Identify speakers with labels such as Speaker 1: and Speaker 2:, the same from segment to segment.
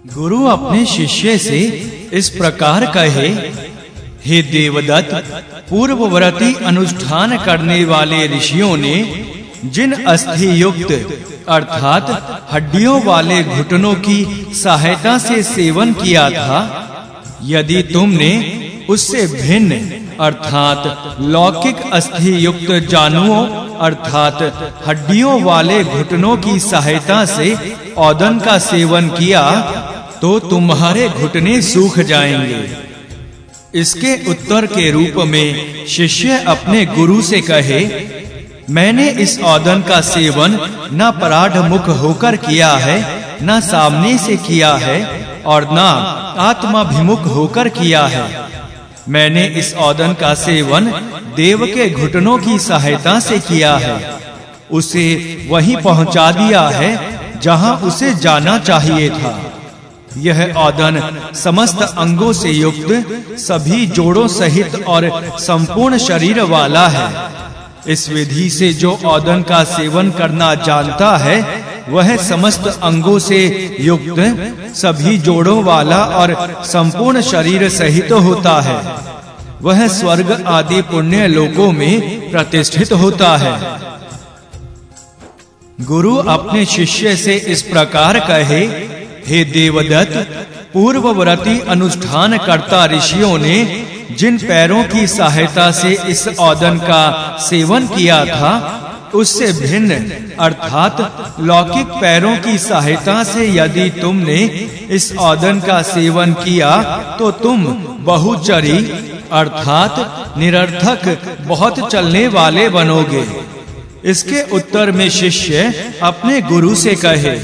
Speaker 1: गुरु अपने शिष्य से इस प्रकार कहे, हे देवदत्त, पूर्ववर्ती अनुष्ठान करने वाले ऋषियों ने जिन अस्थि युक्त अर्थात हड्डियों वाले घुटनों की सहायता से सेवन किया था, यदि तुमने उससे भिन्न अर्थात लौकिक अस्थि युक्त जानुओं अर्थात हड्डियों वाले घुटनों की सहायता से औदन का सेवन किया तो तुम्हारे घुटने सूख जाएंगे। इसके उत्तर के रूप में शिष्य अपने गुरु से कहे, मैंने इस औदन का सेवन न पराढ़ मुख होकर किया है, न सामने से किया है और न आत्माभिमुख होकर किया है। मैंने इस औदन का सेवन देव के घुटनों की सहायता से किया है। उसे वहीं पहुंचा दिया है जहां उसे जाना चाहिए था। यह औदन समस्त अंगों से युक्त, सभी जोड़ों सहित और संपूर्ण शरीर वाला है। इस विधि से जो औदन का सेवन करना जानता है, वह समस्त अंगों से युक्त, सभी जोड़ों वाला और संपूर्ण शरीर सहित होता है। वह स्वर्ग आदि पुण्य लोकों में प्रतिष्ठित होता है। गुरु अपने शिष्य से इस प्रकार कहे, हे देवदत्त, पूर्ववर्ती अनुष्ठान करता ऋषियों ने जिन पैरों की सहायता से इस औदन का सेवन किया था, उससे भिन्न अर्थात लौकिक पैरों की सहायता से यदि तुमने इस औदन का सेवन किया तो तुम बहुचरी अर्थात निरर्थक बहुत चलने वाले बनोगे। इसके उत्तर में शिष्य अपने गुरु से कहे,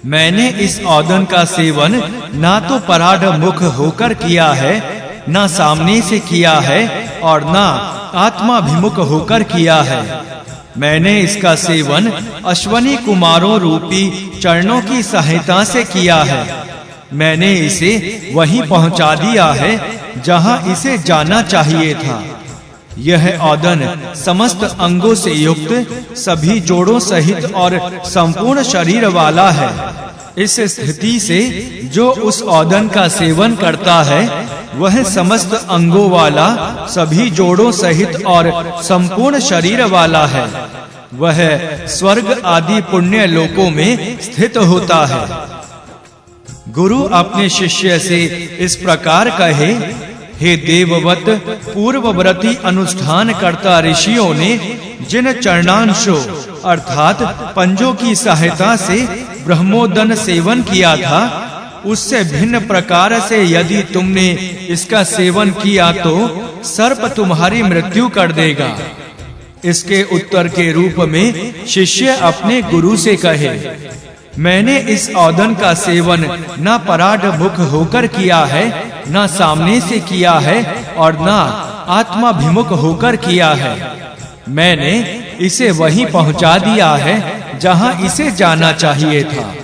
Speaker 1: मैंने इस औदन का सेवन ना तो पराढ़ मुख होकर किया है, ना सामने से किया है और ना आत्माभिमुख होकर किया है। मैंने इसका सेवन अश्वनी कुमारों रूपी चरणों की सहायता से किया है। मैंने इसे वहीं पहुंचा दिया है जहां इसे जाना चाहिए था। यह औदन समस्त अंगों से युक्त, सभी जोड़ों सहित और संपूर्ण शरीर वाला है। इस स्थिति से जो उस औदन का सेवन करता है, वह समस्त अंगों वाला, सभी जोड़ों सहित और संपूर्ण शरीर वाला है। वह स्वर्ग आदि पुण्य लोकों में स्थित होता है। गुरु अपने शिष्य से इस प्रकार कहे, हे देववत, पूर्ववर्ती अनुष्ठान करता ऋषियों ने जिन चरणांशों अर्थात पंजों की सहायता से ब्रह्मोदन सेवन किया था, उससे भिन्न प्रकार से यदि तुमने इसका सेवन किया तो सर्प तुम्हारी मृत्यु कर देगा। इसके उत्तर के रूप में शिष्य अपने गुरु से कहे, मैंने इस औदन का सेवन न पराढ़ मुख होकर किया है, न सामने से किया है और न आत्माभिमुख होकर किया है। मैंने इसे वहीं पहुंचा दिया है जहां इसे जाना चाहिए था।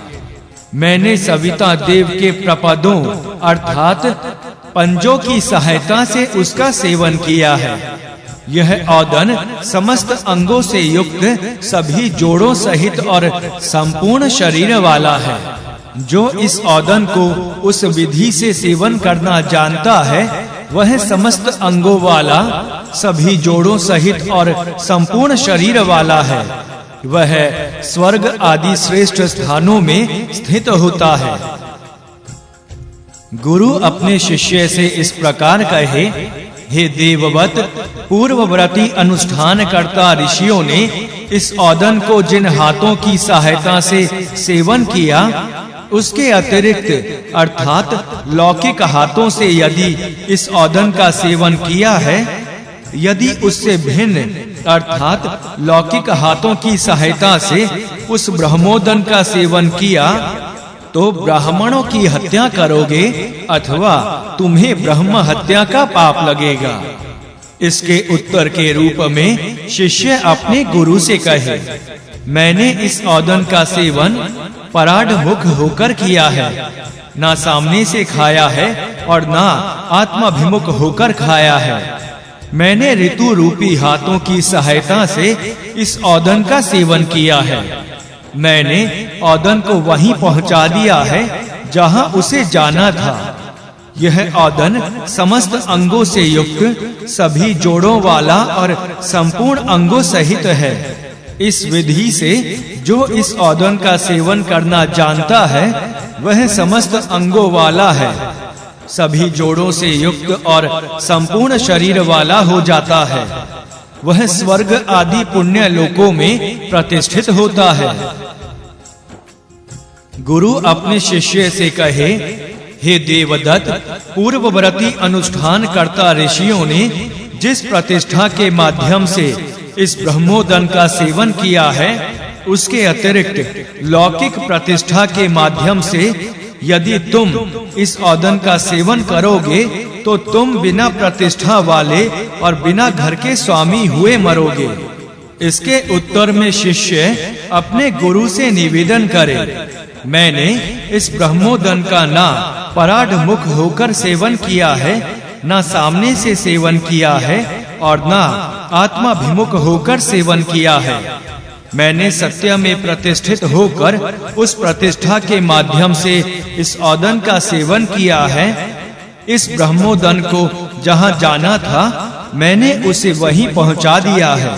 Speaker 1: मैंने सविता देव के प्रपदों अर्थात पंजों की सहायता से उसका सेवन किया है। यह औदन समस्त अंगों से युक्त, सभी जोड़ों सहित और संपूर्ण शरीर वाला है। जो इस औदन को उस विधि से सेवन करना जानता है, वह समस्त अंगों वाला, सभी जोड़ों सहित और संपूर्ण शरीर वाला है। वह स्वर्ग आदि श्रेष्ठ स्थानों में स्थित होता है। गुरु अपने शिष्य से इस प्रकार कहे, हे देववत, पूर्ववर्ती अनुष्ठान करता ऋषियों ने इस औदन को जिन हाथों की सहायता से सेवन किया, उसके अतिरिक्त अर्थात लौकिक हाथों से यदि इस औदन का सेवन किया है, यदि उससे भिन्न अर्थात लौकिक हाथों की सहायता से उस ब्रह्मोदन का सेवन किया तो ब्राह्मणों की हत्या करोगे अथवा तुम्हें ब्रह्म हत्या का पाप लगेगा। इसके उत्तर के रूप में शिष्य अपने गुरु से कहे, मैंने इस औदन का सेवन पराढ़ मुख होकर किया है, ना सामने से खाया है और ना आत्माभिमुख होकर खाया है। मैंने ऋतु रूपी हाथों की सहायता से इस औदन का सेवन किया है। मैंने औदन को वहीं पहुंचा दिया है जहां उसे जाना था। यह औदन समस्त अंगों से युक्त, सभी जोड़ों वाला और संपूर्ण अंगों सहित है। इस विधि से जो इस औदन का सेवन करना जानता है, वह समस्त अंगों वाला है, सभी जोड़ों से युक्त और संपूर्ण शरीर वाला हो जाता है। वह स्वर्ग आदि पुण्य लोकों में प्रतिष्ठित होता है। गुरु अपने शिष्य से कहे, हे देवदत्त, पूर्ववर्ती अनुष्ठान करता ऋषियों ने जिस प्रतिष्ठा के माध्यम से इस ब्रह्मोदन का सेवन किया है, उसके अतिरिक्त लौकिक प्रतिष्ठा के माध्यम से यदि तुम इस औदन का सेवन करोगे तो तुम बिना प्रतिष्ठा वाले और बिना घर के स्वामी हुए मरोगे। इसके उत्तर में शिष्य अपने गुरु से निवेदन करे, मैंने इस ब्रह्मोदन का ना पराढ़ मुख होकर सेवन किया है, ना सामने से सेवन किया है और ना आत्माभिमुख होकर सेवन किया है। मैंने सत्य में प्रतिष्ठित होकर उस प्रतिष्ठा के माध्यम से इस औदन का सेवन किया है। इस ब्रह्मोदन को जहां जाना था, मैंने उसे वहीं पहुंचा दिया है।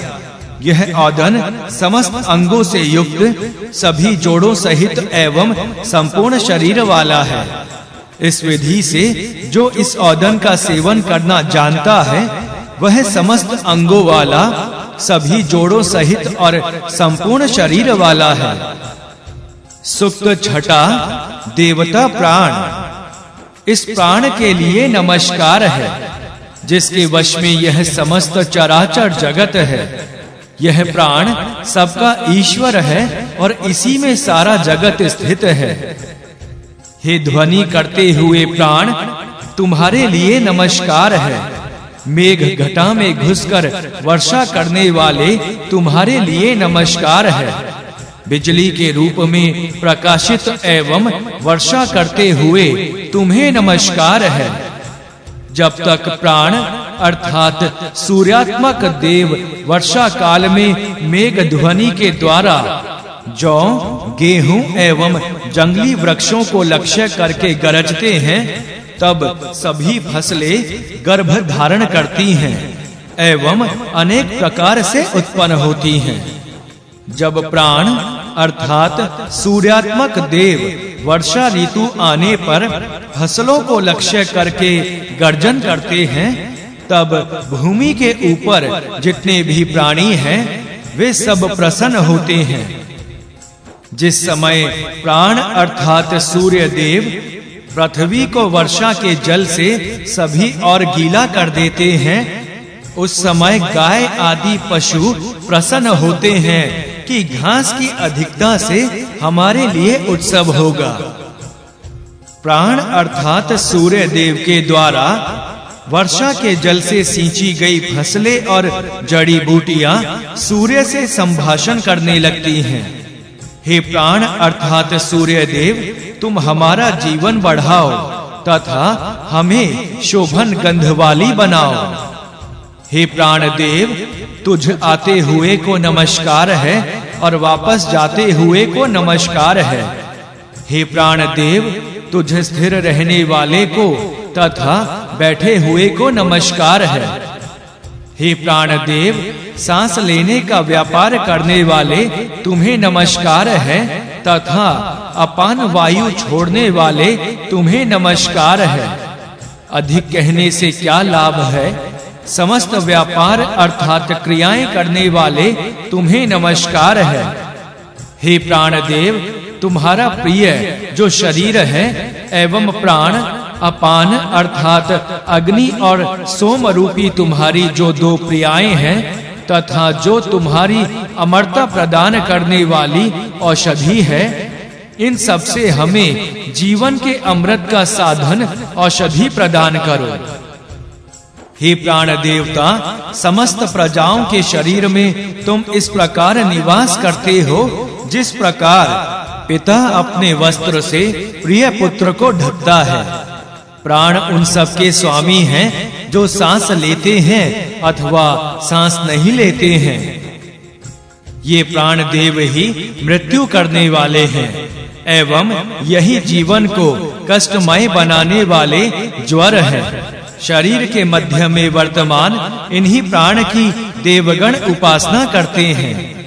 Speaker 1: यह औदन समस्त अंगों से युक्त, सभी जोड़ों सहित एवं संपूर्ण शरीर वाला है। इस विधि से जो इस औदन का सेवन करना जानता है, वह समस्त अंगों वाला, सभी जोड़ों सहित और संपूर्ण शरीर वाला है। सुक्त छठा, देवता प्राण। इस प्राण के लिए नमस्कार है, जिसके वश में यह समस्त चराचर जगत है। यह प्राण सबका ईश्वर है और इसी में सारा जगत स्थित है। हे ध्वनि करते हुए प्राण, तुम्हारे लिए नमस्कार है। मेघ घटा में घुसकर वर्षा करने वाले, तुम्हारे लिए नमस्कार है। बिजली के रूप में प्रकाशित एवं वर्षा करते हुए तुम्हें नमस्कार है। जब तक प्राण अर्थात सूर्यात्मक देव वर्षा काल में मेघ ध्वनि के द्वारा जौ, गेहूं एवं जंगली वृक्षों को लक्ष्य करके गरजते हैं, तब सभी फसलें गर्भ धारण करती हैं एवं अनेक प्रकार से उत्पन्न होती हैं। जब प्राण अर्थात सूर्यात्मक देव वर्षा ऋतु आने पर फसलों को लक्ष्य करके गर्जन करते हैं, तब भूमि के ऊपर जितने भी प्राणी हैं, वे सब प्रसन्न होते हैं। जिस समय प्राण अर्थात सूर्य देव पृथ्वी को वर्षा के जल से सभी और गीला कर देते हैं, उस समय गाय आदि पशु प्रसन्न होते हैं कि घास की अधिकता से हमारे लिए उत्सव होगा। प्राण अर्थात सूर्य देव के द्वारा वर्षा के जल से सींची गई फसलें और जड़ी बूटियां सूर्य से संभाषण करने लगती हैं। हे प्राण अर्थात सूर्य देव, तुम हमारा जीवन बढ़ाओ तथा हमें शोभन गंध वाली बनाओ। हे प्राण देव, तुझ आते हुए को नमस्कार है और वापस जाते हुए को नमस्कार है। हे प्राण देव, तुझ स्थिर रहने वाले को तथा बैठे हुए को नमस्कार है। हे प्राण देव, सांस लेने का व्यापार करने वाले तुम्हें नमस्कार है तथा अपान वायु छोड़ने वाले तुम्हें नमस्कार है। अधिक कहने से क्या लाभ है? समस्त व्यापार अर्थात क्रियाएं करने वाले तुम्हें नमस्कार है। हे प्राण देव, तुम्हारा प्रिय जो शरीर है एवं प्राण अपान अर्थात अग्नि और सोम रूपी तुम्हारी जो दो प्रियाएं हैं तथा जो तुम्हारी अमरता प्रदान करने वाली औषधि है, इन सब से हमें जीवन के अमृत का साधन औषधि प्रदान करो। हे प्राण देवता, समस्त प्रजाओं के शरीर में तुम इस प्रकार निवास करते हो जिस प्रकार पिता अपने वस्त्र से प्रिय पुत्र को ढकता है। प्राण उन सब के स्वामी हैं जो सांस लेते हैं अथवा सांस नहीं लेते हैं। ये प्राण देव ही मृत्यु करने वाले हैं एवं यही जीवन को कष्टमय बनाने वाले ज्वर है। शरीर के मध्य में वर्तमान इन्हीं प्राण की देवगण उपासना करते हैं।